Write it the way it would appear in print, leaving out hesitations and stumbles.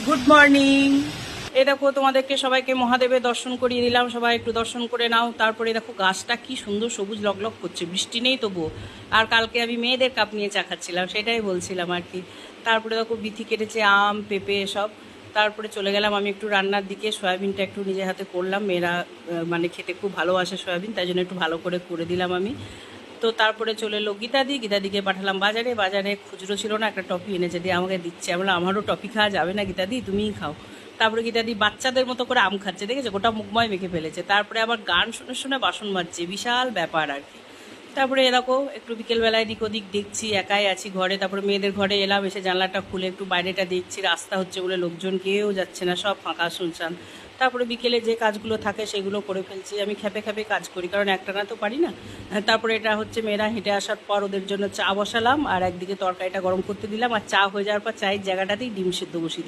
Good morning. এ দেখো তোমাদেরকে সবাইকে মহাদেবের দর্শন করিয়ে দিলাম, সবাই একটু দর্শন করে নাও। তারপরে দেখো গাছটা কি সুন্দর সবুজ লগলগ করছে, বৃষ্টি নেই তবুও। আর কালকে আমি মেয়েদের কাপ নিয়ে চা খাচ্ছিলাম, সেটাই বলছিলাম আর কি। তারপরে দেখো বিথি কেটেছে আম পেঁপে এসব। তারপরে চলে গেলাম আমি একটু রান্নার দিকে, সয়াবিনটা একটু নিজের হাতে করলাম। মেয়েরা মানে খেতে খুব ভালোবাসে সয়াবিন, তাই জন্য একটু ভালো করে দিলাম আমি। তো তারপরে চলে এলো গীতাদিকে পাঠালাম বাজারে। বাজারে খুচরো ছিল না, একটা টপি এনেছে, দিয়ে আমাকে দিচ্ছে। আমরা আমারও টপি খাওয়া যাবে না গীতাদি, তুমিই খাও। তারপরে গীতাদি বাচ্চাদের মতো করে আম খাচ্ছে, দেখেছে, গোটা মুখময় মেখে ফেলেছে। তারপরে আবার গান শুনে শুনে বাসন মাজছে, বিশাল ব্যাপার আর কি। তারপরে এরকম একটু বিকেলবেলায় দিক ওদিক দেখছি, একাই আছি ঘরে। তারপরে মেয়েদের ঘরে এলাম, এসে জানলাটা খুলে একটু বাইরেটা দেখছি, রাস্তা হচ্ছে বলে লোকজন কেউ যাচ্ছে না, সব ফাঁকা শুনশান। তারপরে বিকেলে যে কাজগুলো থাকে সেগুলো করে ফেলছি। আমি খেপে খেপে কাজ করি, কারণ একটানা তো পারি না। তারপরে এটা হচ্ছে মেয়েরা হেঁটে আসার পর ওদের জন্য চা বসালাম, আর একদিকে তরকারিটা গরম করতে দিলাম, আর চা হয়ে যাওয়ার পর চায়ের জায়গাটাতেই ডিম সিদ্ধ বসিয়ে